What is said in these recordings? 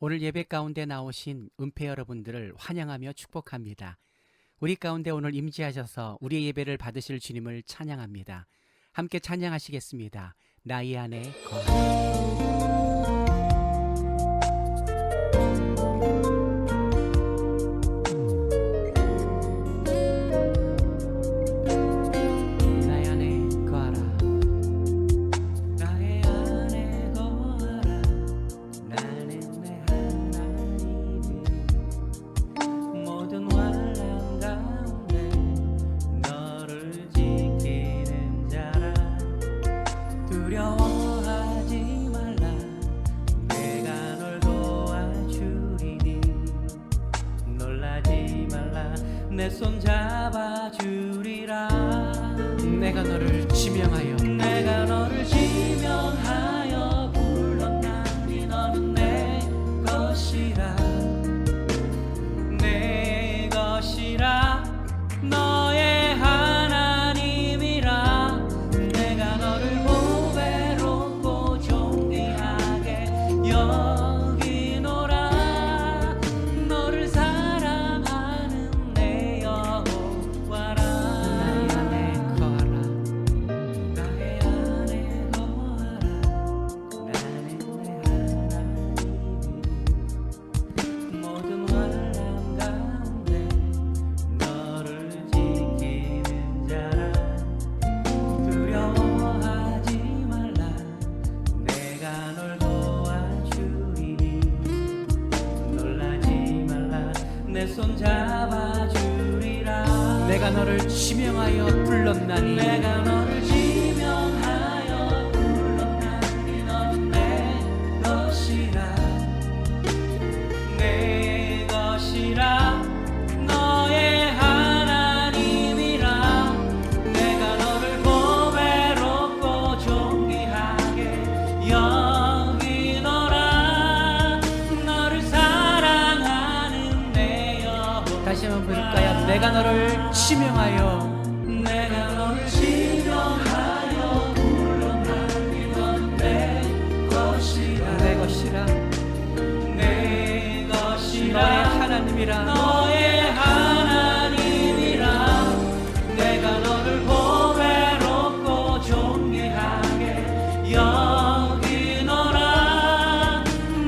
오늘 예배 가운데 나오신 은폐 여러분들을 환영하며 축복합니다. 우리 가운데 오늘 임재하셔서 우리의 예배를 받으실 주님을 찬양합니다. 함께 찬양하시겠습니다. 나의 안에 거하라. 내 손 잡아주리라. 내가 너를 지명하여 불렀나니 너는 내 것이라. 내 것이라. 너의 하나님이라. 내가 너를 보배롭고 존귀하게 여기노라. 너를 사랑하는 내 여호와라. 나의 안에 거하라. 나는 내 하나님. 모든 환난 가운데 너를 지키는 자라. 두려워하지 말라. 내가 널 도와주리니. 놀라지 말라. 내 손 잡아주리라. 내가 너를 지명하여 불렀나니 내가 너를 지명하여 불렀나니 너는 내 것이라. 내 것이라. 너의 하나님이라. 내가 너를 보배롭고 존귀하게 여기노라. 너를 사랑하는 내 여호와. 다시 한번 부를까요? 내가 너를 지명하여 내가 너를 지명하여 불렀나니 너는 내 것이라. 내 것이라 내 너의 것이라. 하나님이라. 너의 하나님이라. 내가 너를 보배롭고 존귀하게 여기노라.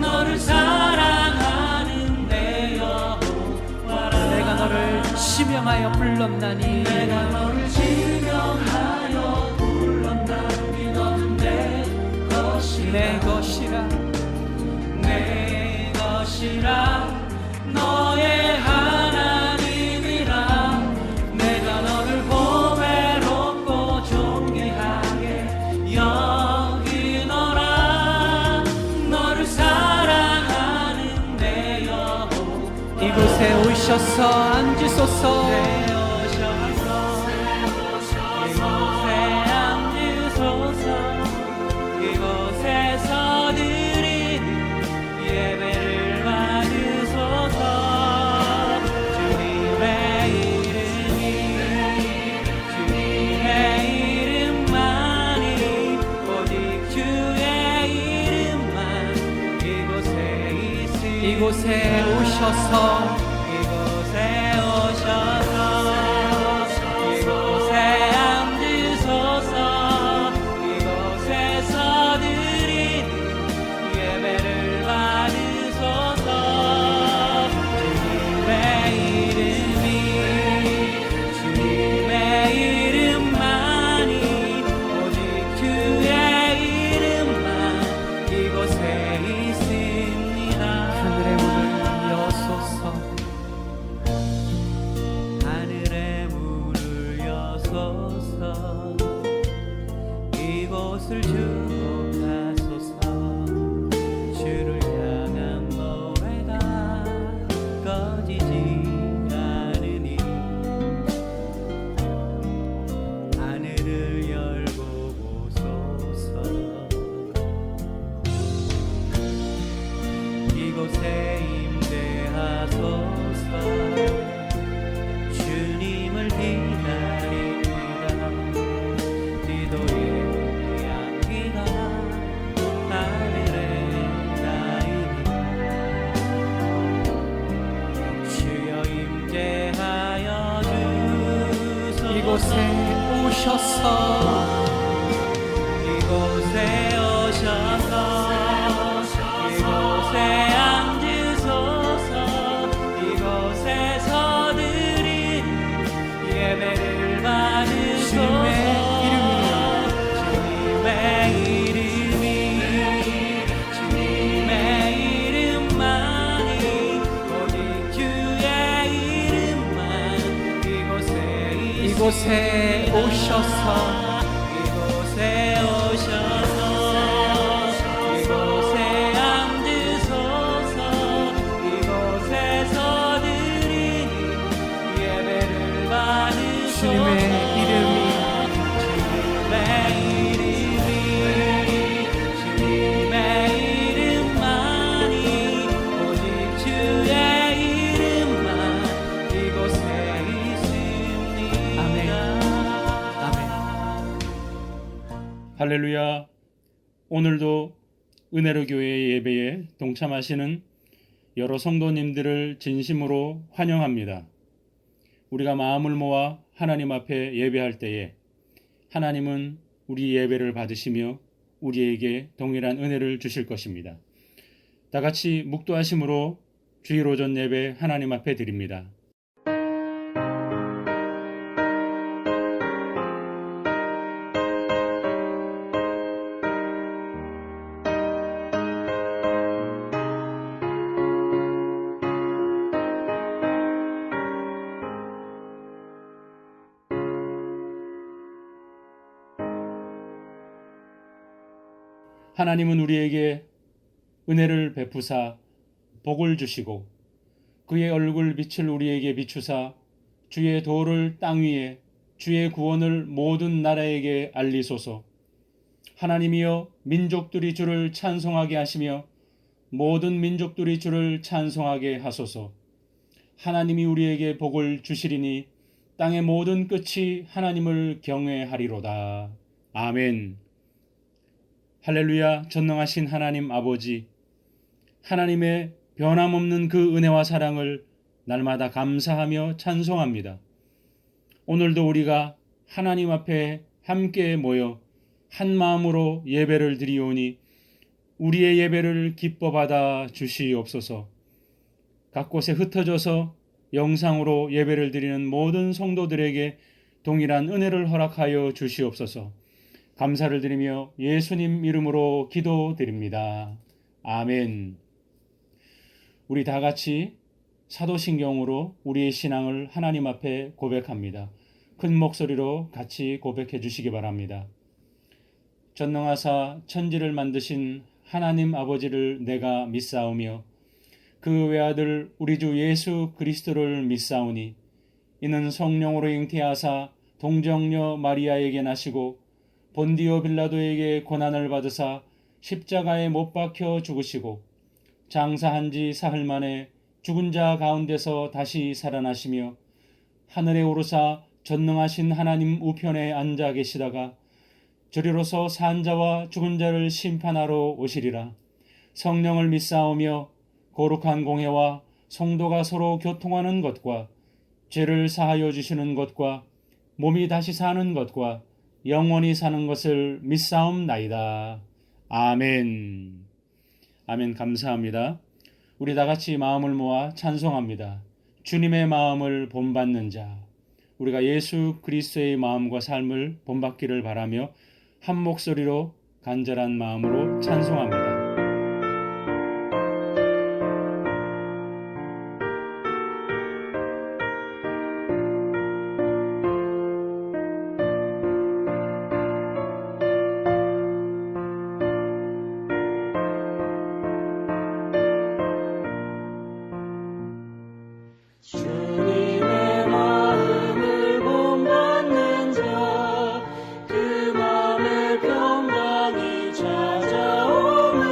너를 사랑하는 내 여호와라. 내가 너를 지명하여 불렀나니 내가 너를 지명하여 불렀나니 너는 내 것이라. 내 것이라 내 것이라. 너의 하나님이라. 내가 너를 보배롭고 존귀하게 여기노라. 너를 사랑하는 내 여호와. 이곳에 오셔서 앉으소서. 이곳에서 드리는 예배를 받으소서. 주님의 이름만이 오직 주의 이름만 이곳에 있으니. 이곳에 오셔서 이곳에 앉으소서. 이곳에서 드리는 예배를 받으소서. 주님의 이름만이 오직 주의 이름만 이곳에 있습니다. 하늘의 문을 여소서. 이곳에 오셔서 이곳에 오셔서 이곳에 앉으소서 이곳에서 드리는 예배를 받으소서 주님의 이름만이 오직 주의 이름만 이곳에 오셔서 이곳에 오셔서 이곳에 앉으소서 이곳에서 드리는 예배를 받으소서 주님의 이름이 주님의 이름만이 오직 주의 이름만 이곳에 있습니다. 아멘. 할렐루야. 오늘도 은혜로 교회 예배에 동참하시는 여러 성도님들을 진심으로 환영합니다. 우리가 마음을 모아 하나님 앞에 예배할 때에 하나님은 우리 예배를 받으시며 우리에게 동일한 은혜를 주실 것입니다. 다 같이 묵도하심으로 주일 오전 예배 하나님 앞에 드립니다. 하나님은 우리에게 은혜를 베푸사 복을 주시고 그의 얼굴 빛을 우리에게 비추사 주의 도를 땅 위에 주의 구원을 모든 나라에게 알리소서. 하나님이여 민족들이 주를 찬송하게 하시며 모든 민족들이 주를 찬송하게 하소서. 하나님이 우리에게 복을 주시리니 땅의 모든 끝이 하나님을 경외하리로다. 아멘. 할렐루야. 전능하신 하나님 아버지, 하나님의 변함없는 그 은혜와 사랑을 날마다 감사하며 찬송합니다. 오늘도 우리가 하나님 앞에 함께 모여 한 마음으로 예배를 드리오니 우리의 예배를 기뻐 받아 주시옵소서. 각 곳에 흩어져서 영상으로 예배를 드리는 모든 성도들에게 동일한 은혜를 허락하여 주시옵소서. 감사를 드리며 예수님 이름으로 기도드립니다. 아멘. 우리 다 같이 사도신경으로 우리의 신앙을 하나님 앞에 고백합니다. 큰 목소리로 같이 고백해 주시기 바랍니다. 전능하사 천지를 만드신 하나님 아버지를 내가 믿사오며 그 외아들 우리 주 예수 그리스도를 믿사오니 이는 성령으로 잉태하사 동정녀 마리아에게 나시고 본디오 빌라도에게 고난을 받으사 십자가에 못 박혀 죽으시고 장사한 지 사흘 만에 죽은 자 가운데서 다시 살아나시며 하늘에 오르사 전능하신 하나님 우편에 앉아 계시다가 저리로서 산 자와 죽은 자를 심판하러 오시리라. 성령을 믿사오며 거룩한 공회와 성도가 서로 교통하는 것과 죄를 사하여 주시는 것과 몸이 다시 사는 것과 영원히 사는 것을 믿사옵나이다. 아멘. 아멘. 감사합니다. 우리 다 같이 마음을 모아 찬송합니다. 주님의 마음을 본받는 자. 우리가 예수 그리스도의 마음과 삶을 본받기를 바라며 한 목소리로 간절한 마음으로 찬송합니다. 주님의 마음을 본받는 자, 그 마음에 평강이 찾아오네.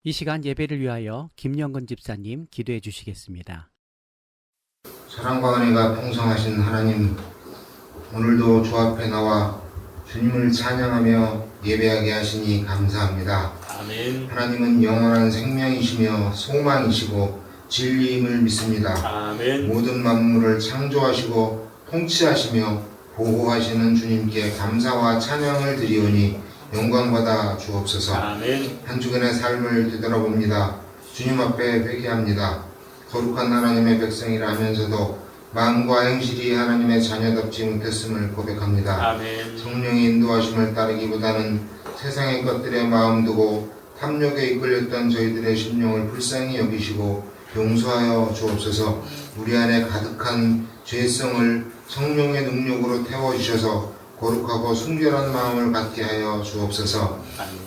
이 시간 예배를 위하여 김영근 집사님 기도해 주시겠습니다. 사랑과 은혜가 풍성하신 하나님, 오늘도 주 앞에 나와 주님을 찬양하며 예배하게 하시니 감사합니다. 아멘. 하나님은 영원한 생명이시며 소망이시고 진리임을 믿습니다. 아멘. 모든 만물을 창조하시고 통치하시며 보호하시는 주님께 감사와 찬양을 드리오니 영광받아 주옵소서. 아멘. 한 주간의 삶을 되돌아봅니다. 주님 앞에 회개합니다. 거룩한 하나님의 백성이라 하면서도 마음과 행실이 하나님의 자녀답지 못했음을 고백합니다. 아멘. 성령의 인도하심을 따르기보다는 세상의 것들에 마음 두고 탐욕에 이끌렸던 저희들의 심령을 불쌍히 여기시고 용서하여 주옵소서. 우리 안에 가득한 죄성을 성령의 능력으로 태워주셔서 거룩하고 순결한 마음을 갖게 하여 주옵소서.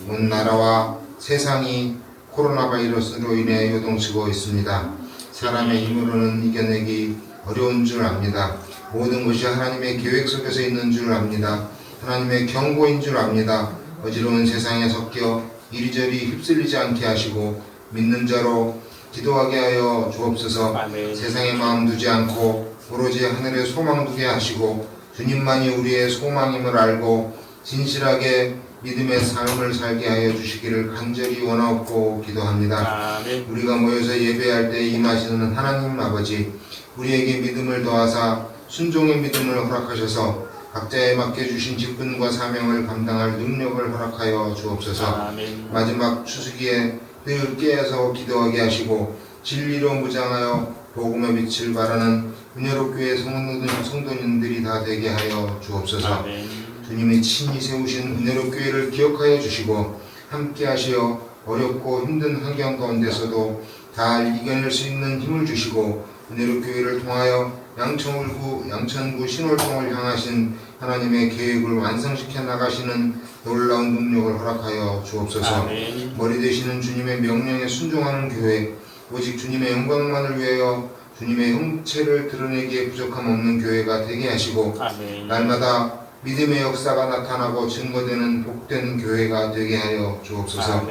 온 나라와 세상이 코로나 바이러스로 인해 요동치고 있습니다. 사람의 힘으로는 이겨내기 어려운 줄 압니다. 모든 것이 하나님의 계획 속에서 있는 줄 압니다. 하나님의 경고인 줄 압니다. 어지러운 세상에 섞여 이리저리 휩쓸리지 않게 하시고 믿는 자로 기도하게 하여 주옵소서. 아멘. 세상에 마음 두지 않고 오로지 하늘에 소망 두게 하시고 주님만이 우리의 소망임을 알고 진실하게 믿음의 삶을 살게 하여 주시기를 간절히 원하옵고 기도합니다. 아멘. 우리가 모여서 예배할 때 임하시는 하나님 아버지, 우리에게 믿음을 더하사 순종의 믿음을 허락하셔서 각자에 맞게 주신 직분과 사명을 감당할 능력을 허락하여 주옵소서. 아멘. 마지막 추수기에 늘 깨어서 기도하게 하시고 진리로 무장하여 복음의 빛을 발하는 은혜롭교회 성도님들이 다 되게 하여 주옵소서. 아멘. 주님이 친히 세우신 은혜롭교회를 기억하여 주시고 함께 하시어 어렵고 힘든 환경 가운데서도 잘 이겨낼 수 있는 힘을 주시고 은혜롭교회를 통하여 양천구 신월동을 향하신 하나님의 계획을 완성시켜 나가시는 놀라운 능력을 허락하여 주옵소서. 아멘. 머리 되시는 주님의 명령에 순종하는 교회, 오직 주님의 영광만을 위하여 주님의 형체를 드러내기에 부족함 없는 교회가 되게 하시고 아멘. 날마다 믿음의 역사가 나타나고 증거되는 복된 교회가 되게 하여 주옵소서.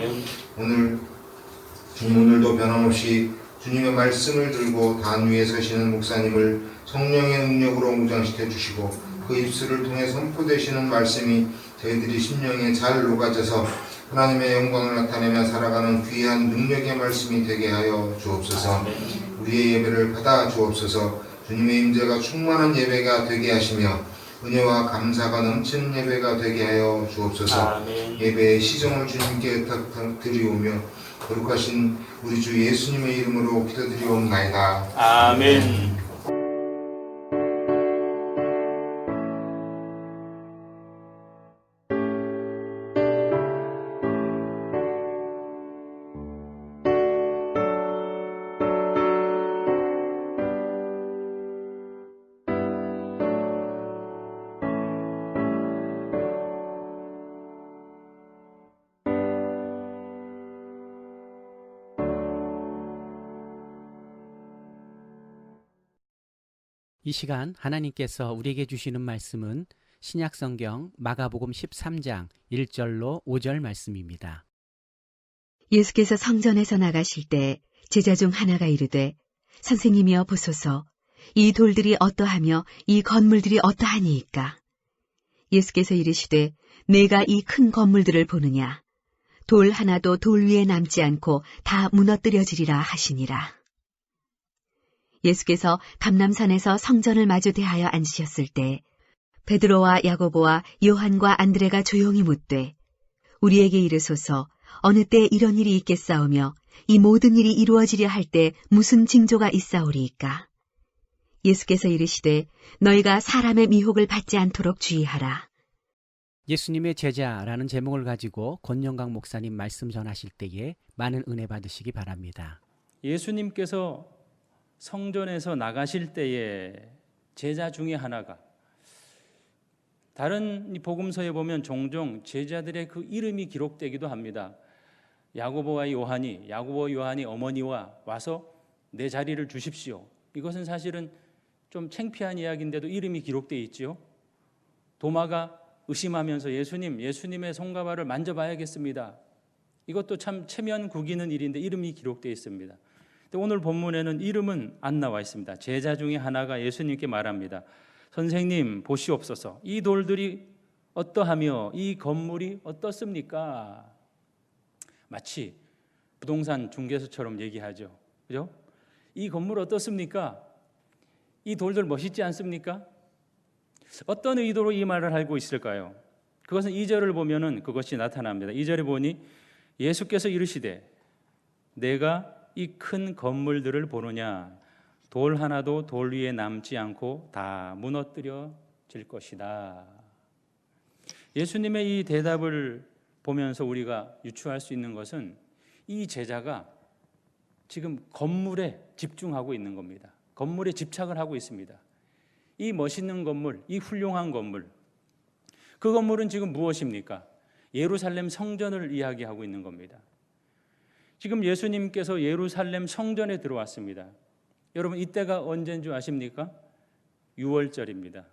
아멘. 오늘도 변함없이 주님의 말씀을 들고 단 위에 서시는 목사님을 성령의 능력으로 무장시켜 주시고 그 입술을 통해 선포되시는 말씀이 저희들이 심령에 잘 녹아져서 하나님의 영광을 나타내며 살아가는 귀한 능력의 말씀이 되게 하여 주옵소서. 아멘. 우리의 예배를 받아 주옵소서. 주님의 임재가 충만한 예배가 되게 하시며 은혜와 감사가 넘치는 예배가 되게 하여 주옵소서. 아멘. 예배의 시정을 주님께 드리오며 거룩하신 우리 주 예수님의 이름으로 기도드리옵나이다. 아멘. 이 시간 하나님께서 우리에게 주시는 말씀은 신약성경 마가복음 13장 1절로 5절 말씀입니다. 예수께서 성전에서 나가실 때 제자 중 하나가 이르되 선생님이여 보소서 이 돌들이 어떠하며 이 건물들이 어떠하니이까. 예수께서 이르시되 내가 이 큰 건물들을 보느냐. 돌 하나도 돌 위에 남지 않고 다 무너뜨려지리라 하시니라. 예수께서 감람산에서 성전을 마주 대하여 앉으셨을 때 베드로와 야고보와 요한과 안드레가 조용히 묻되 우리에게 이르소서 어느 때 이런 일이 있겠사오며 이 모든 일이 이루어지려 할 때 무슨 징조가 있사오리이까. 예수께서 이르시되 너희가 사람의 미혹을 받지 않도록 주의하라. 예수님의 제자라는 제목을 가지고 권영강 목사님 말씀 전하실 때에 많은 은혜 받으시기 바랍니다. 예수님께서 성전에서 나가실 때에 제자 중에 하나가, 다른 복음서에 보면 종종 제자들의 그 이름이 기록되기도 합니다. 야고보와 요한이 어머니와 와서 내 자리를 주십시오. 이것은 사실은 좀 창피한 이야기인데도 이름이 기록되어 있지요. 도마가 의심하면서 예수님의 손과 발을 만져봐야겠습니다. 이것도 참 체면 구기는 일인데 이름이 기록되어 있습니다. 근데 오늘 본문에는 이름은 안 나와 있습니다. 제자 중에 하나가 예수님께 말합니다. 선생님 보시옵소서. 이 돌들이 어떠하며 이 건물이 어떻습니까? 마치 부동산 중개소처럼 얘기하죠. 그죠? 이 건물 어떻습니까? 이 돌들 멋있지 않습니까? 어떤 의도로 이 말을 하고 있을까요? 그것은 2절을 보면은 그것이 나타납니다. 2절에 보니 예수께서 이르시되 내가 이 큰 건물들을 보느냐 돌 하나도 돌 위에 남지 않고 다 무너뜨려질 것이다. 예수님의 이 대답을 보면서 우리가 유추할 수 있는 것은 이 제자가 지금 건물에 집중하고 있는 겁니다. 건물에 집착을 하고 있습니다. 이 멋있는 건물, 이 훌륭한 건물, 그 건물은 지금 무엇입니까? 예루살렘 성전을 이야기하고 있는 겁니다. 지금 예수님께서 예루살렘 성전에 들어왔습니다. 여러분 이때가 언제인 줄 아십니까? 6월절입니다.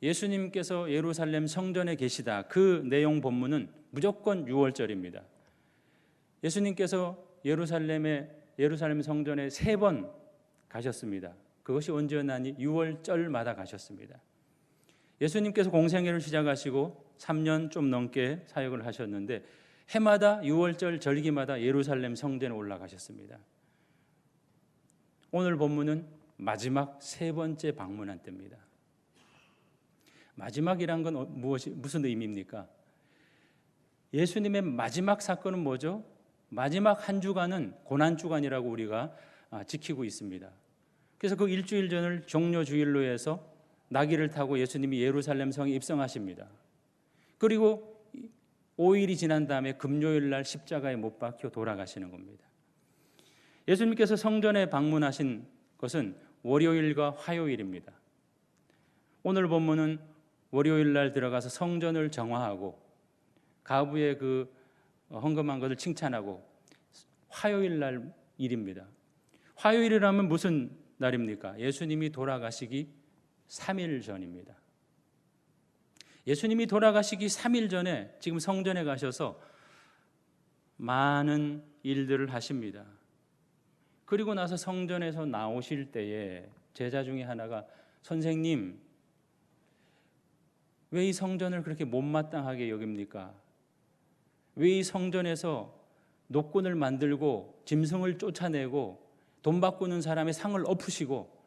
예수님께서 예루살렘 성전에 계시다. 그 내용 본문은 무조건 6월절입니다. 예수님께서 예루살렘 성전에 3번 가셨습니다. 그것이 언제였나니 6월절마다 가셨습니다. 예수님께서 공생애를 시작하시고 3년 좀 넘게 사역을 하셨는데 해마다 6월절 절기마다 예루살렘 성전에 올라가셨습니다. 오늘 본문은 마지막 3번째 방문한 때입니다. 마지막이란 건 무슨 의미입니까? 예수님의 마지막 사건은 뭐죠? 마지막 한 주간은 고난주간이라고 우리가 지키고 있습니다. 그래서 그 일주일 전을 종려주일로 해서 나귀를 타고 예수님이 예루살렘 성에 입성하십니다. 그리고 5일이 지난 다음에 금요일 날 십자가에 못 박혀 돌아가시는 겁니다. 예수님께서 성전에 방문하신 것은 월요일과 화요일입니다. 오늘 본문은 월요일 날 들어가서 성전을 정화하고 가부의 그 헌금한 것을 칭찬하고 화요일 날 일입니다. 화요일이라면 무슨 날입니까? 예수님이 돌아가시기 3일 전입니다. 예수님이 돌아가시기 3일 전에 지금 성전에 가셔서 많은 일들을 하십니다. 그리고 나서 성전에서 나오실 때에 제자 중에 하나가 선생님 왜 이 성전을 그렇게 못마땅하게 여깁니까? 왜 이 성전에서 노꾼을 만들고 짐승을 쫓아내고 돈 바꾸는 사람의 상을 엎으시고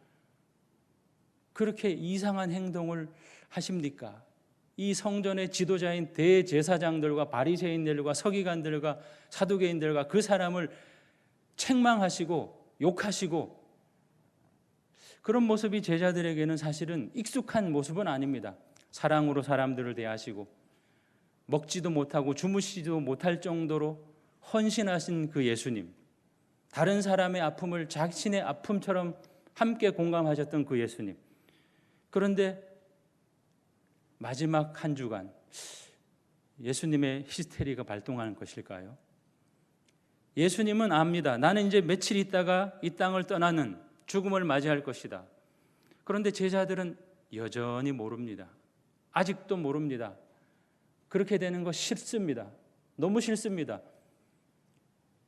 그렇게 이상한 행동을 하십니까? 이 성전의 지도자인 대제사장들과 바리새인들과 서기관들과 사두개인들과 그 사람을 책망하시고 욕하시고 그런 모습이 제자들에게는 사실은 익숙한 모습은 아닙니다. 사랑으로 사람들을 대하시고 먹지도 못하고 주무시지도 못할 정도로 헌신하신 그 예수님, 다른 사람의 아픔을 자신의 아픔처럼 함께 공감하셨던 그 예수님. 그런데 마지막 한 주간 예수님의 히스테리가 발동하는 것일까요? 예수님은 압니다. 나는 이제 며칠 있다가 이 땅을 떠나는 죽음을 맞이할 것이다. 그런데 제자들은 여전히 모릅니다. 아직도 모릅니다. 그렇게 되는 거 싫습니다. 너무 싫습니다.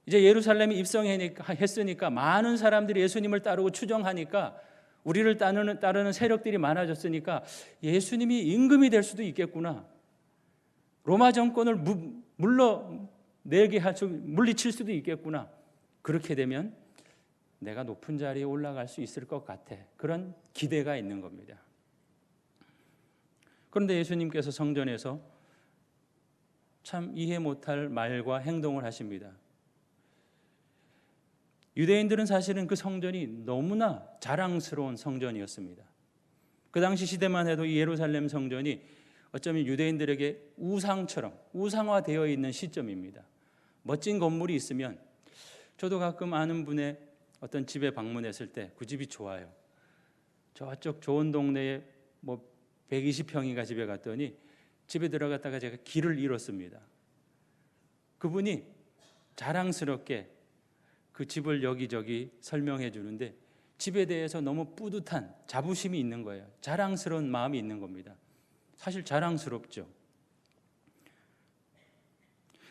이제 예루살렘에 입성했으니까 많은 사람들이 예수님을 따르고 추종하니까 우리를 따르는 세력들이 많아졌으니까 예수님이 임금이 될 수도 있겠구나. 로마 정권을 물리칠 수도 있겠구나. 그렇게 되면 내가 높은 자리에 올라갈 수 있을 것 같아. 그런 기대가 있는 겁니다. 그런데 예수님께서 성전에서 참 이해 못할 말과 행동을 하십니다. 유대인들은 사실은 그 성전이 너무나 자랑스러운 성전이었습니다. 그 당시 시대만 해도 이 예루살렘 성전이 어쩌면 유대인들에게 우상화되어 있는 시점입니다. 멋진 건물이 있으면 저도 가끔 아는 분의 어떤 집에 방문했을 때 그 집이 좋아요. 저쪽 좋은 동네에 120평인가 집에 갔더니 집에 들어갔다가 제가 길을 잃었습니다. 그분이 자랑스럽게 그 집을 여기저기 설명해 주는데 집에 대해서 너무 뿌듯한 자부심이 있는 거예요. 자랑스러운 마음이 있는 겁니다. 사실 자랑스럽죠.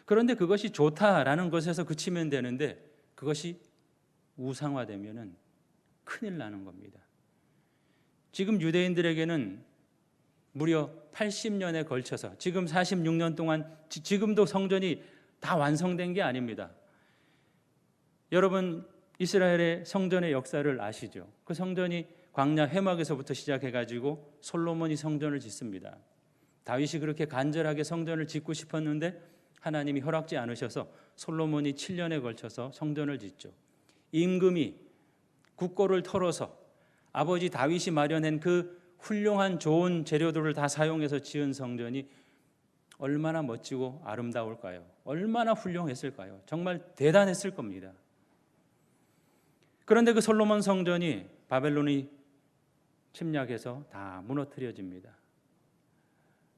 그런데 그것이 좋다라는 것에서 그치면 되는데 그것이 우상화되면은 큰일 나는 겁니다. 지금 유대인들에게는 무려 80년에 걸쳐서 지금 46년 동안 지금도 성전이 다 완성된 게 아닙니다. 여러분 이스라엘의 성전의 역사를 아시죠? 그 성전이 광야 회막에서부터 시작해가지고 솔로몬이 성전을 짓습니다. 다윗이 그렇게 간절하게 성전을 짓고 싶었는데 하나님이 허락지 않으셔서 솔로몬이 7년에 걸쳐서 성전을 짓죠. 임금이 국고를 털어서 아버지 다윗이 마련한 그 훌륭한 좋은 재료들을 다 사용해서 지은 성전이 얼마나 멋지고 아름다울까요? 얼마나 훌륭했을까요? 정말 대단했을 겁니다. 그런데 그 솔로몬 성전이 바벨론이 침략해서 다 무너뜨려집니다.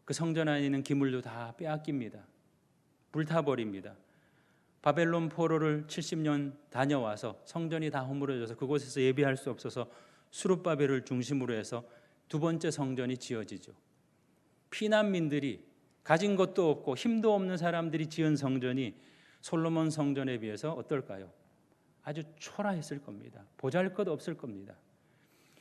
그 성전 안에 있는 기물도 다 빼앗깁니다. 불타버립니다. 바벨론 포로를 70년 다녀와서 성전이 다 허물어져서 그곳에서 예배할 수 없어서 수룹바벨을 중심으로 해서 두 번째 성전이 지어지죠. 피난민들이 가진 것도 없고 힘도 없는 사람들이 지은 성전이 솔로몬 성전에 비해서 어떨까요? 아주 초라했을 겁니다. 보잘것 없을 겁니다.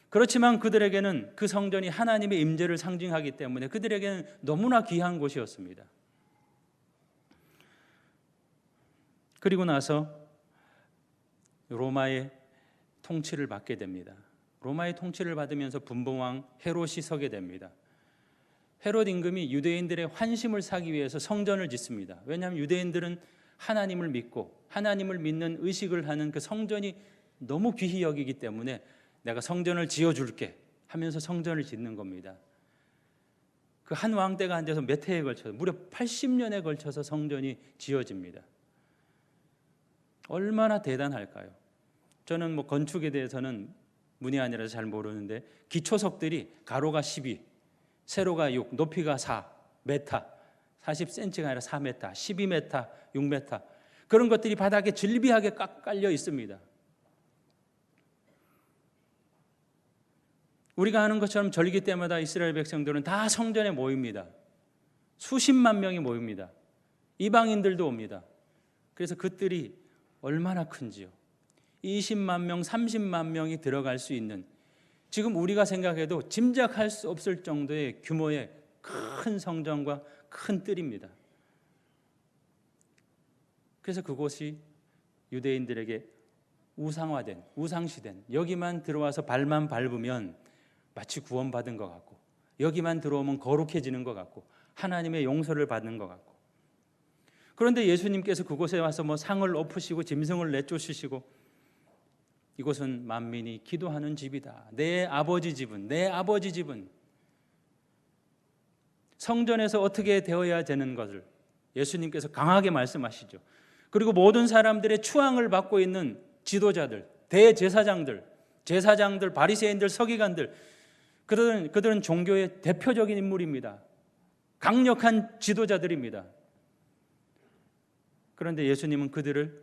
그렇지만 그들에게는 그 성전이 하나님의 임재를 상징하기 때문에 그들에게는 너무나 귀한 곳이었습니다. 그리고 나서 로마의 통치를 받게 됩니다. 로마의 통치를 받으면서 분봉왕 헤롯이 서게 됩니다. 헤롯 임금이 유대인들의 환심을 사기 위해서 성전을 짓습니다. 왜냐하면 유대인들은 하나님을 믿고 하나님을 믿는 의식을 하는 그 성전이 너무 귀히 여기기 때문에 내가 성전을 지어줄게 하면서 성전을 짓는 겁니다. 그 한 왕 때가 앉아서 몇 해에 걸쳐서 무려 80년에 걸쳐서 성전이 지어집니다. 얼마나 대단할까요? 저는 건축에 대해서는 문이 아니라서 잘 모르는데 기초석들이 가로가 12, 세로가 6, 높이가 4, 메타, 40cm가 아니라 4m, 12m, 6m 그런 것들이 바닥에 질비하게 깔려 있습니다. 우리가 하는 것처럼 절기 때마다 이스라엘 백성들은 다 성전에 모입니다. 수십만 명이 모입니다. 이방인들도 옵니다. 그래서 그들이 얼마나 큰지요. 20만 명, 30만 명이 들어갈 수 있는 지금 우리가 생각해도 짐작할 수 없을 정도의 규모의 큰 성전과 큰 뜰입니다. 그래서 그곳이 유대인들에게 우상화된, 우상시된 여기만 들어와서 발만 밟으면 마치 구원받은 것 같고 여기만 들어오면 거룩해지는 것 같고 하나님의 용서를 받는 것 같고 그런데 예수님께서 그곳에 와서 상을 엎으시고 짐승을 내쫓으시고 이곳은 만민이 기도하는 집이다. 내 아버지 집은 성전에서 어떻게 되어야 되는 것을 예수님께서 강하게 말씀하시죠. 그리고 모든 사람들의 추앙을 받고 있는 지도자들, 대제사장들, 바리새인들, 서기관들 그들은 종교의 대표적인 인물입니다. 강력한 지도자들입니다. 그런데 예수님은 그들을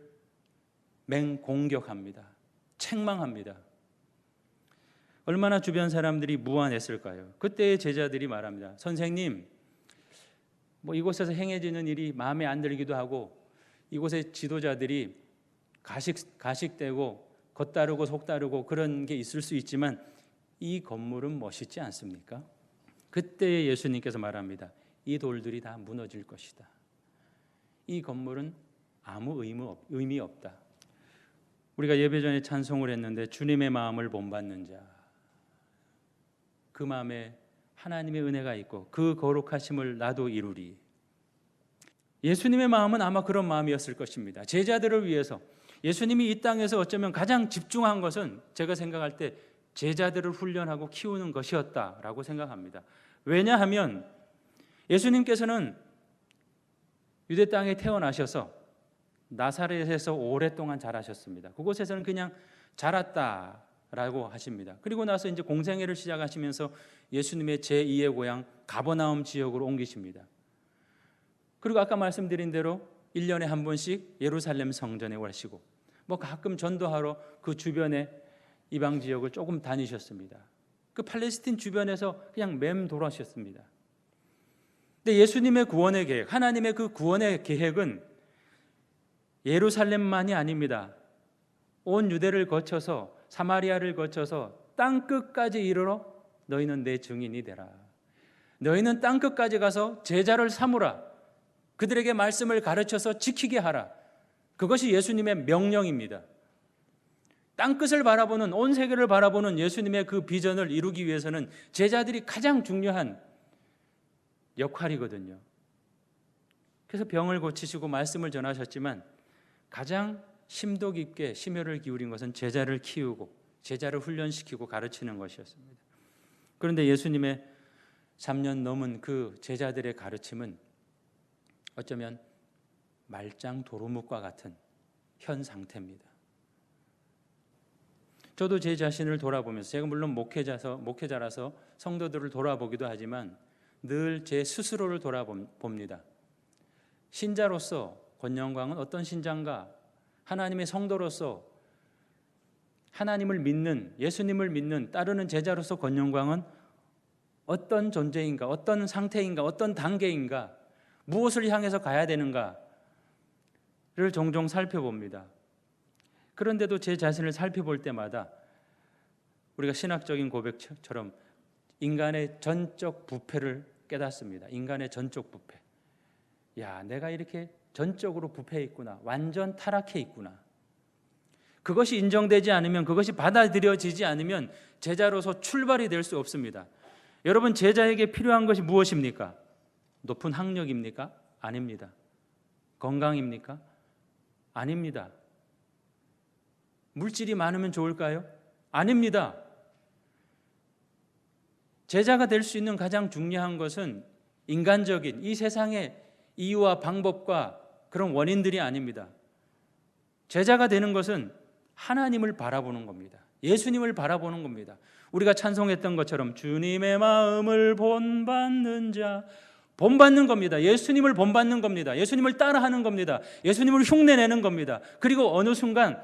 맹공격합니다. 책망합니다. 얼마나 주변 사람들이 무안했을까요? 그때의 제자들이 말합니다. 선생님, 이곳에서 행해지는 일이 마음에 안 들기도 하고 이곳의 지도자들이 가식되고 겉다르고 속다르고 그런 게 있을 수 있지만 이 건물은 멋있지 않습니까? 그때 예수님께서 말합니다. 이 돌들이 다 무너질 것이다. 이 건물은 아무 의미 없다. 우리가 예배 전에 찬송을 했는데 주님의 마음을 본받는 자, 그 마음에 하나님의 은혜가 있고 그 거룩하심을 나도 이루리. 예수님의 마음은 아마 그런 마음이었을 것입니다. 제자들을 위해서 예수님이 이 땅에서 어쩌면 가장 집중한 것은 제가 생각할 때 제자들을 훈련하고 키우는 것이었다라고 생각합니다. 왜냐하면 예수님께서는 유대 땅에 태어나셔서 나사렛에서 오랫동안 자라셨습니다. 그곳에서는 그냥 자랐다라고 하십니다. 그리고 나서 이제 공생애를 시작하시면서 예수님의 제2의 고향 가버나움 지역으로 옮기십니다. 그리고 아까 말씀드린 대로 1년에 한 번씩 예루살렘 성전에 오시고 가끔 전도하러 그 주변에 이방 지역을 조금 다니셨습니다. 그 팔레스틴 주변에서 그냥 맴돌아셨습니다. 근데 예수님의 구원의 계획, 하나님의 그 구원의 계획은 예루살렘만이 아닙니다. 온 유대를 거쳐서 사마리아를 거쳐서 땅 끝까지 이르러 너희는 내 증인이 되라. 너희는 땅 끝까지 가서 제자를 삼으라. 그들에게 말씀을 가르쳐서 지키게 하라. 그것이 예수님의 명령입니다. 땅 끝을 바라보는, 온 세계를 바라보는 예수님의 그 비전을 이루기 위해서는 제자들이 가장 중요한 역할이거든요. 그래서 병을 고치시고 말씀을 전하셨지만 가장 심도 깊게 심혈을 기울인 것은 제자를 키우고 제자를 훈련시키고 가르치는 것이었습니다. 그런데 예수님의 3년 넘은 그 제자들의 가르침은 어쩌면 말짱 도루묵과 같은 현 상태입니다. 저도 제 자신을 돌아보면서, 제가 물론 목회자라서 성도들을 돌아보기도 하지만 늘 제 스스로를 돌아봅니다. 신자로서 권영광은 어떤 신자인가? 하나님의 성도로서 하나님을 믿는, 예수님을 믿는, 따르는 제자로서 권영광은 어떤 존재인가? 어떤 상태인가? 어떤 단계인가? 무엇을 향해서 가야 되는가를 종종 살펴봅니다. 그런데도 제 자신을 살펴볼 때마다 우리가 신학적인 고백처럼 인간의 전적 부패를 깨닫습니다. 인간의 전적 부패. 야, 내가 이렇게 전적으로 부패해 있구나. 완전 타락해 있구나. 그것이 인정되지 않으면, 그것이 받아들여지지 않으면 제자로서 출발이 될 수 없습니다. 여러분, 제자에게 필요한 것이 무엇입니까? 높은 학력입니까? 아닙니다. 건강입니까? 아닙니다. 물질이 많으면 좋을까요? 아닙니다. 제자가 될 수 있는 가장 중요한 것은 인간적인 이 세상의 이유와 방법과 그런 원인들이 아닙니다. 제자가 되는 것은 하나님을 바라보는 겁니다. 예수님을 바라보는 겁니다. 우리가 찬송했던 것처럼 주님의 마음을 본받는 자, 본받는 겁니다. 예수님을 본받는 겁니다. 예수님을 따라하는 겁니다. 예수님을 흉내내는 겁니다. 그리고 어느 순간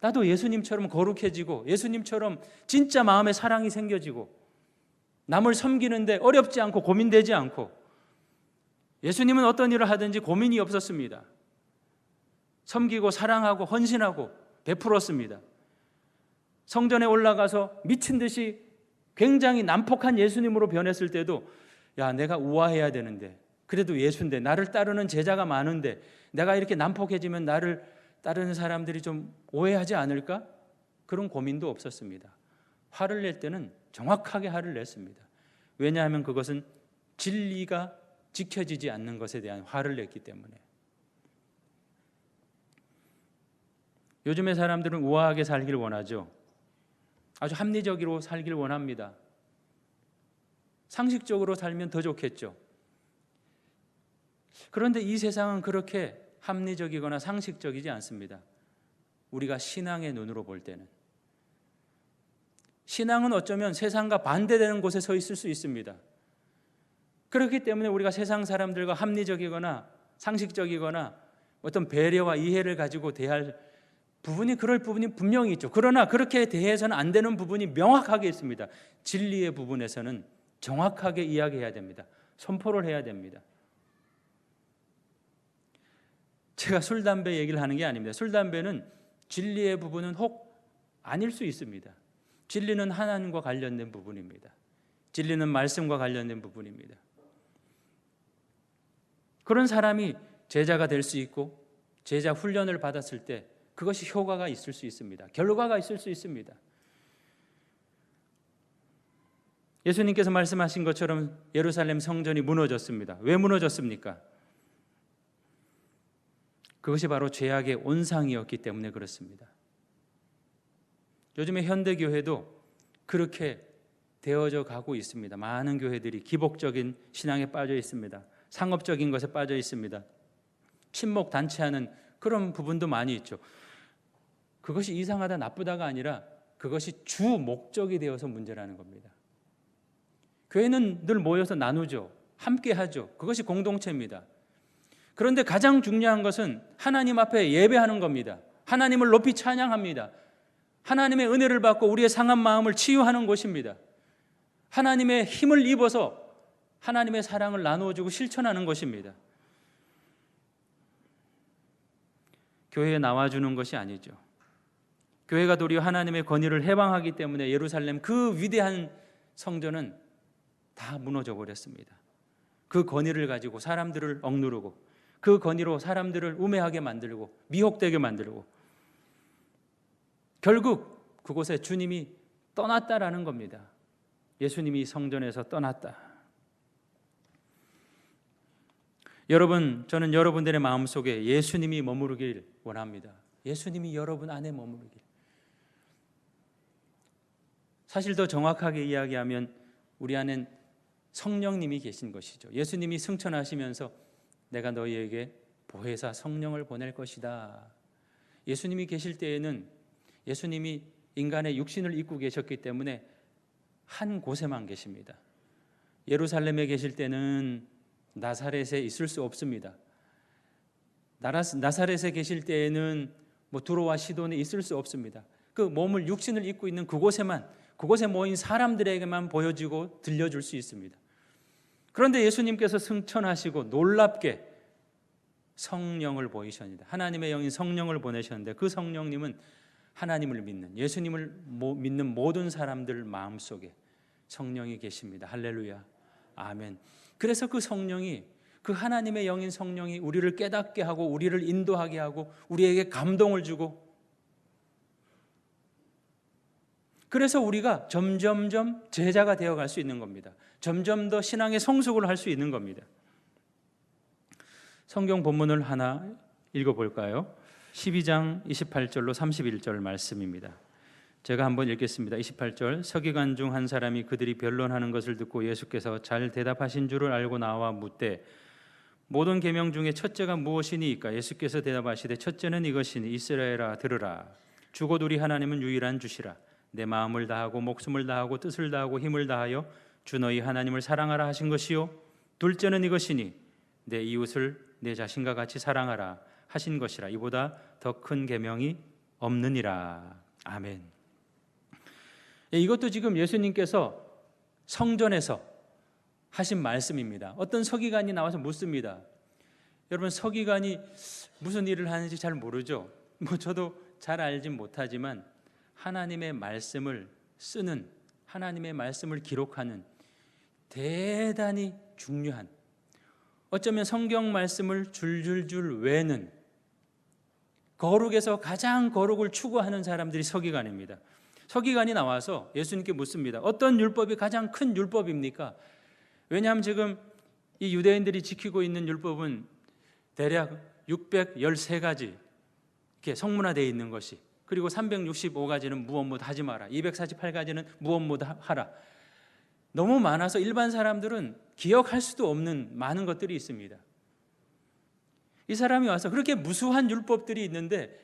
나도 예수님처럼 거룩해지고 예수님처럼 진짜 마음에 사랑이 생겨지고 남을 섬기는데 어렵지 않고 고민되지 않고, 예수님은 어떤 일을 하든지 고민이 없었습니다. 섬기고 사랑하고 헌신하고 베풀었습니다. 성전에 올라가서 미친 듯이 굉장히 난폭한 예수님으로 변했을 때도, 야, 내가 우아해야 되는데, 그래도 예수인데, 나를 따르는 제자가 많은데 내가 이렇게 난폭해지면 나를 따르는 사람들이 좀 오해하지 않을까? 그런 고민도 없었습니다. 화를 낼 때는 정확하게 화를 냈습니다. 왜냐하면 그것은 진리가 지켜지지 않는 것에 대한 화를 냈기 때문에. 요즘의 사람들은 우아하게 살길 원하죠. 아주 합리적으로 살길 원합니다. 상식적으로 살면 더 좋겠죠. 그런데 이 세상은 그렇게 합리적이거나 상식적이지 않습니다. 우리가 신앙의 눈으로 볼 때는. 신앙은 어쩌면 세상과 반대되는 곳에 서 있을 수 있습니다. 그렇기 때문에 우리가 세상 사람들과 합리적이거나 상식적이거나 어떤 배려와 이해를 가지고 대할 부분이, 그럴 부분이 분명히 있죠. 그러나 그렇게 대해서는 안 되는 부분이 명확하게 있습니다. 진리의 부분에서는 정확하게 이야기해야 됩니다. 선포를 해야 됩니다. 제가 술, 담배 얘기를 하는 게 아닙니다. 술, 담배는 진리의 부분은 혹 아닐 수 있습니다. 진리는 하나님과 관련된 부분입니다. 진리는 말씀과 관련된 부분입니다. 그런 사람이 제자가 될 수 있고 제자 훈련을 받았을 때 그것이 효과가 있을 수 있습니다. 결과가 있을 수 있습니다. 예수님께서 말씀하신 것처럼 예루살렘 성전이 무너졌습니다. 왜 무너졌습니까? 그것이 바로 죄악의 온상이었기 때문에 그렇습니다. 요즘에 현대교회도 그렇게 되어져 가고 있습니다. 많은 교회들이 기복적인 신앙에 빠져 있습니다. 상업적인 것에 빠져 있습니다. 친목 단체하는 그런 부분도 많이 있죠. 그것이 이상하다 나쁘다가 아니라 그것이 주 목적이 되어서 문제라는 겁니다. 교회는 늘 모여서 나누죠. 함께 하죠. 그것이 공동체입니다. 그런데 가장 중요한 것은 하나님 앞에 예배하는 겁니다. 하나님을 높이 찬양합니다. 하나님의 은혜를 받고 우리의 상한 마음을 치유하는 곳입니다. 하나님의 힘을 입어서 하나님의 사랑을 나누어주고 실천하는 것입니다. 교회에 나와주는 것이 아니죠. 교회가 도리어 하나님의 권위를 해방하기 때문에 예루살렘 그 위대한 성전은 다 무너져 버렸습니다. 그 권위를 가지고 사람들을 억누르고 그 권위로 사람들을 우매하게 만들고 미혹되게 만들고 결국 그곳에 주님이 떠났다라는 겁니다. 예수님이 성전에서 떠났다. 여러분, 저는 여러분들의 마음속에 예수님이 머무르길 원합니다. 예수님이 여러분 안에 머무르길. 사실 더 정확하게 이야기하면 우리 안엔 성령님이 계신 것이죠. 예수님이 승천하시면서 내가 너희에게 보혜사 성령을 보낼 것이다. 예수님이 계실 때에는 예수님이 인간의 육신을 입고 계셨기 때문에 한 곳에만 계십니다. 예루살렘에 계실 때는 나사렛에 있을 수 없습니다. 나사렛에 계실 때에는 두로와 시돈에 있을 수 없습니다. 그 몸을 육신을 입고 있는 그곳에 모인 사람들에게만 보여지고 들려줄 수 있습니다. 그런데 예수님께서 승천하시고 놀랍게 성령을 보이셨습니다. 하나님의 영인 성령을 보내셨는데 그 성령님은 하나님을 믿는, 예수님을 믿는 모든 사람들 마음속에 성령이 계십니다. 할렐루야. 아멘. 그래서 그 성령이, 그 하나님의 영인 성령이 우리를 깨닫게 하고 우리를 인도하게 하고 우리에게 감동을 주고, 그래서 우리가 점점점 제자가 되어갈 수 있는 겁니다. 점점 더 신앙의 성숙을 할 수 있는 겁니다. 성경 본문을 하나 읽어볼까요? 12장 28절로 31절 말씀입니다. 제가 한번 읽겠습니다. 28절, 서기관 중 한 사람이 그들이 변론하는 것을 듣고 예수께서 잘 대답하신 줄을 알고 나와 묻되 모든 계명 중에 첫째가 무엇이니이까? 예수께서 대답하시되 첫째는 이것이니 이스라엘아 들으라. 주곧 우리 하나님은 유일한 주시라. 내 마음을 다하고 목숨을 다하고 뜻을 다하고 힘을 다하여 주 너희 하나님을 사랑하라 하신 것이요. 둘째는 이것이니 내 이웃을 내 자신과 같이 사랑하라 하신 것이라. 이보다 더 큰 계명이 없느니라. 아멘. 이것도 지금 예수님께서 성전에서 하신 말씀입니다. 어떤 서기관이 나와서 묻습니다. 여러분, 서기관이 무슨 일을 하는지 잘 모르죠. 저도 잘 알진 못하지만 하나님의 말씀을 쓰는, 하나님의 말씀을 기록하는 대단히 중요한, 어쩌면 성경 말씀을 줄줄줄 외는, 거룩에서 가장 거룩을 추구하는 사람들이 서기관입니다. 서기관이 나와서 예수님께 묻습니다. 어떤 율법이 가장 큰 율법입니까? 왜냐하면 지금 이 유대인들이 지키고 있는 율법은 대략 613가지 이렇게 성문화되어 있는 것이, 그리고 365가지는 무엇 못 하지 마라, 248가지는 무엇 못 하라. 너무 많아서 일반 사람들은 기억할 수도 없는 많은 것들이 있습니다. 이 사람이 와서 그렇게 무수한 율법들이 있는데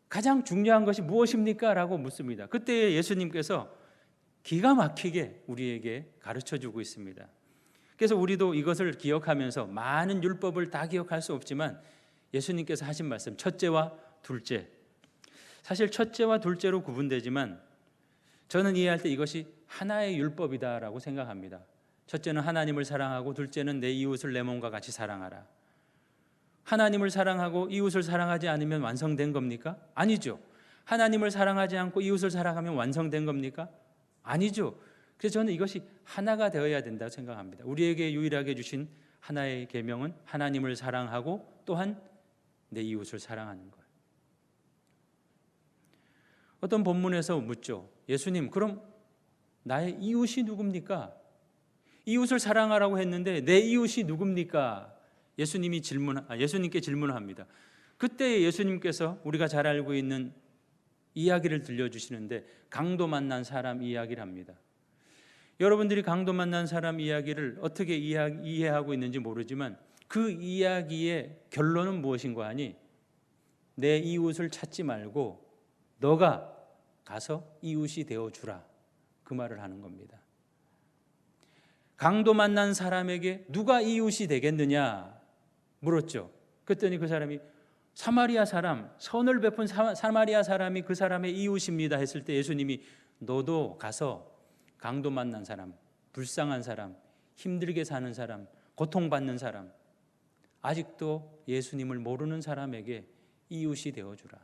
가장 중요한 것이 무엇입니까? 라고 묻습니다. 그때 예수님께서 기가 막히게 우리에게 가르쳐주고 있습니다. 그래서 우리도 이것을 기억하면서 많은 율법을 다 기억할 수 없지만 예수님께서 하신 말씀, 첫째와 둘째, 사실 첫째와 둘째로 구분되지만 저는 이해할 때 이것이 하나의 율법이다라고 생각합니다. 첫째는 하나님을 사랑하고 둘째는 내 이웃을 내 몸과 같이 사랑하라. 하나님을 사랑하고 이웃을 사랑하지 않으면 완성된 겁니까? 아니죠. 하나님을 사랑하지 않고 이웃을 사랑하면 완성된 겁니까? 아니죠. 그래서 저는 이것이 하나가 되어야 된다고 생각합니다. 우리에게 유일하게 주신 하나의 계명은 하나님을 사랑하고 또한 내 이웃을 사랑하는 거예요. 어떤 본문에서 묻죠. 예수님, 그럼 나의 이웃이 누굽니까? 이웃을 사랑하라고 했는데 내 이웃이 누굽니까? 예수님께 질문합니다. 그때 예수님께서 우리가 잘 알고 있는 이야기를 들려주시는데 강도 만난 사람 이야기를 합니다. 여러분들이 강도 만난 사람 이야기를 어떻게 이해하고 있는지 모르지만 그 이야기의 결론은 무엇인가 하니 내 이웃을 찾지 말고 너가 가서 이웃이 되어주라, 그 말을 하는 겁니다. 강도 만난 사람에게 누가 이웃이 되겠느냐 물었죠. 그랬더니 그 사람이 사마리아 사람, 선을 베푼 사마리아 사람이 그 사람의 이웃입니다 했을 때 예수님이 너도 가서 강도 만난 사람, 불쌍한 사람, 힘들게 사는 사람, 고통받는 사람, 아직도 예수님을 모르는 사람에게 이웃이 되어주라.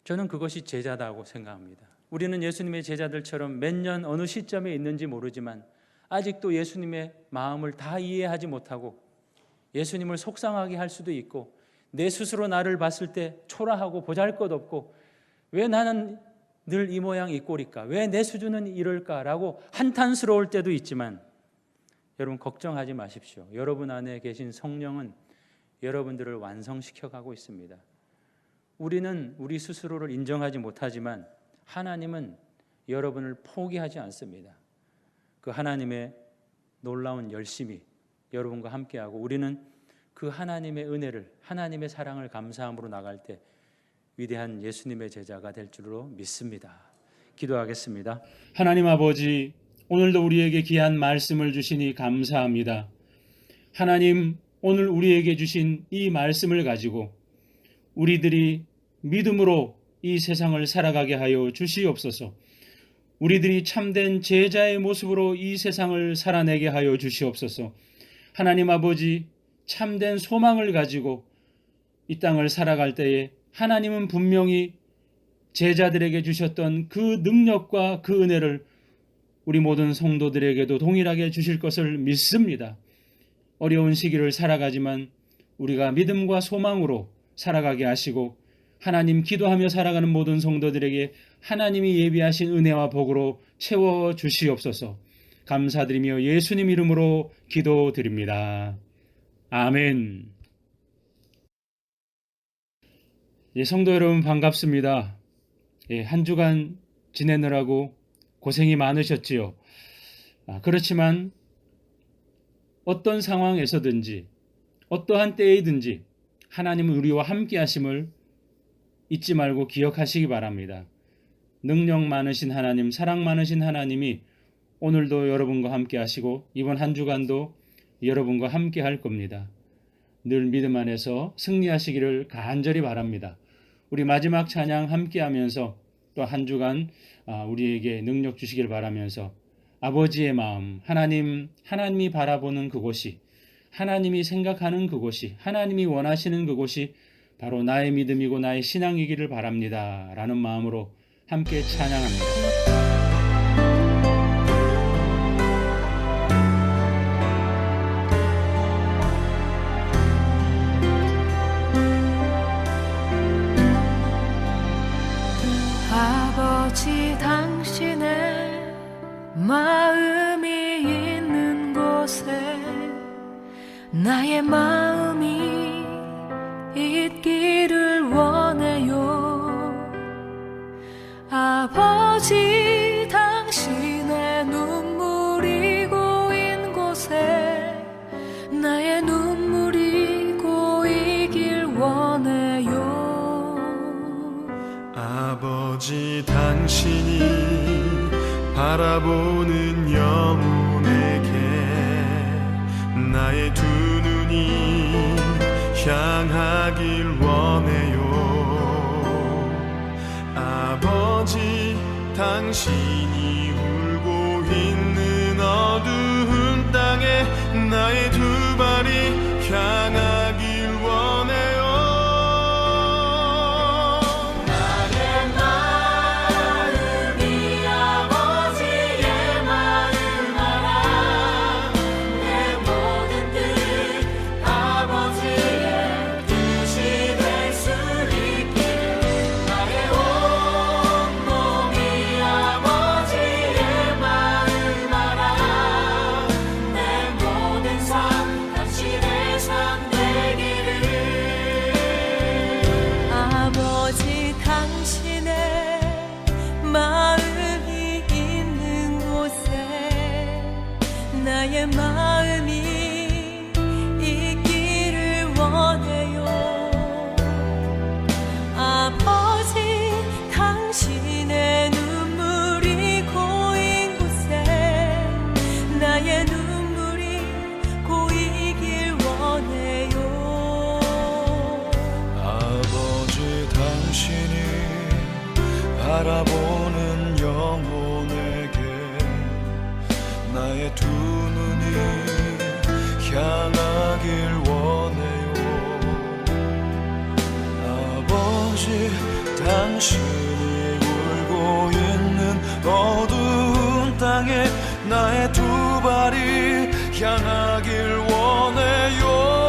저는 그것이 제자다고 생각합니다. 우리는 예수님의 제자들처럼 몇 년 어느 시점에 있는지 모르지만 아직도 예수님의 마음을 다 이해하지 못하고 예수님을 속상하게 할 수도 있고 내 스스로 나를 봤을 때 초라하고 보잘것없고 왜 나는 늘 이 모양 이 꼴일까? 왜 내 수준은 이럴까라고 한탄스러울 때도 있지만 여러분 걱정하지 마십시오. 여러분 안에 계신 성령은 여러분들을 완성시켜 가고 있습니다. 우리는 우리 스스로를 인정하지 못하지만 하나님은 여러분을 포기하지 않습니다. 그 하나님의 놀라운 열심이 여러분과 함께하고 우리는 그 하나님의 은혜를, 하나님의 사랑을 감사함으로 나갈 때 위대한 예수님의 제자가 될 줄로 믿습니다. 기도하겠습니다. 하나님 아버지, 오늘도 우리에게 귀한 말씀을 주시니 감사합니다. 하나님, 오늘 우리에게 주신 이 말씀을 가지고 우리들이 믿음으로 이 세상을 살아가게 하여 주시옵소서. 우리들이 참된 제자의 모습으로 이 세상을 살아내게 하여 주시옵소서. 하나님 아버지, 참된 소망을 가지고 이 땅을 살아갈 때에 하나님은 분명히 제자들에게 주셨던 그 능력과 그 은혜를 우리 모든 성도들에게도 동일하게 주실 것을 믿습니다. 어려운 시기를 살아가지만 우리가 믿음과 소망으로 살아가게 하시고 하나님 기도하며 살아가는 모든 성도들에게 하나님이 예비하신 은혜와 복으로 채워 주시옵소서. 감사드리며 예수님 이름으로 기도드립니다. 아멘. 성도 여러분 반갑습니다. 한 주간 지내느라고 고생이 많으셨지요. 그렇지만 어떤 상황에서든지 어떠한 때이든지 하나님은 우리와 함께 하심을 잊지 말고 기억하시기 바랍니다. 능력 많으신 하나님, 사랑 많으신 하나님이 오늘도 여러분과 함께 하시고 이번 한 주간도 여러분과 함께 할 겁니다. 늘 믿음 안에서 승리하시기를 간절히 바랍니다. 우리 마지막 찬양 함께 하면서 또 한 주간 우리에게 능력 주시길 바라면서 아버지의 마음, 하나님이 바라보는 그곳이, 하나님이 생각하는 그곳이, 하나님이 원하시는 그곳이 바로 나의 믿음이고 나의 신앙이기를 바랍니다. 라는 마음으로 함께 찬양합니다. 아버지 당신의 마음이 있는 곳에 나의 마음이 있기를 원해요. 아버지 당신의 눈물이 고인 곳에 나의 눈물이 고이길 원해요. 아버지 당신이 바라보는 영혼에게 나의 두 눈이 향하길 원해요. 아버지 당신이 울고 있는 어두운 땅에 나의 두 발이 향하길 원해요. 나의 마음이 있기를 원해요. 아버지 당신의 눈물이 고인 곳에 나의 눈물이 고이길 원해요. 아버지 당신이 바라보는 영혼에게 나의 두 눈이 향하길 원해요. 아버지 당신이 울고 있는 어두운 땅에 나의 두 발이 향하길 원해요.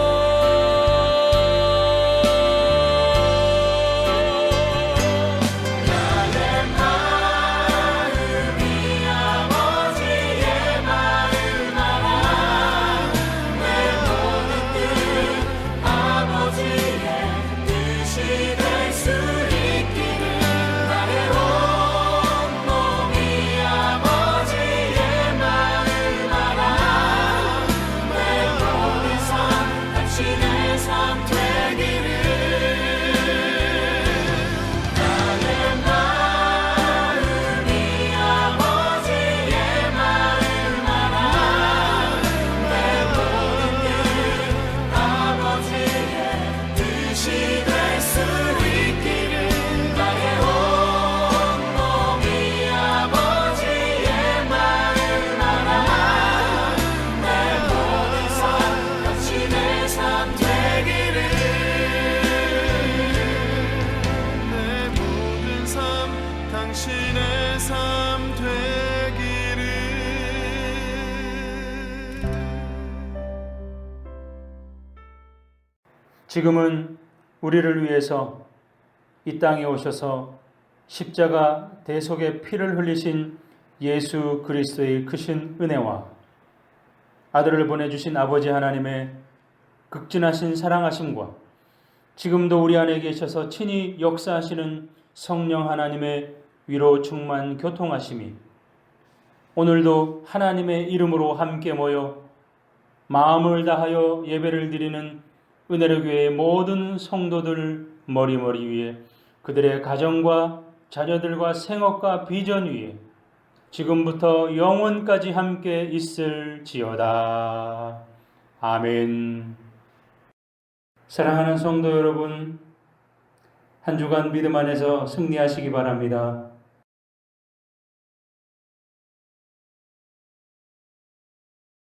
당신의 삶 되기를. 지금은 우리를 위해서 이 땅에 오셔서 십자가 대속의 피를 흘리신 예수 그리스도의 크신 은혜와 아들을 보내주신 아버지 하나님의 극진하신 사랑하심과 지금도 우리 안에 계셔서 친히 역사하시는 성령 하나님의 위로 충만 교통하심이 오늘도 하나님의 이름으로 함께 모여 마음을 다하여 예배를 드리는 은혜로 교회의 모든 성도들 머리머리 위에 그들의 가정과 자녀들과 생업과 비전 위에 지금부터 영원까지 함께 있을지어다. 아멘. 사랑하는 성도 여러분, 한 주간 믿음 안에서 승리하시기 바랍니다.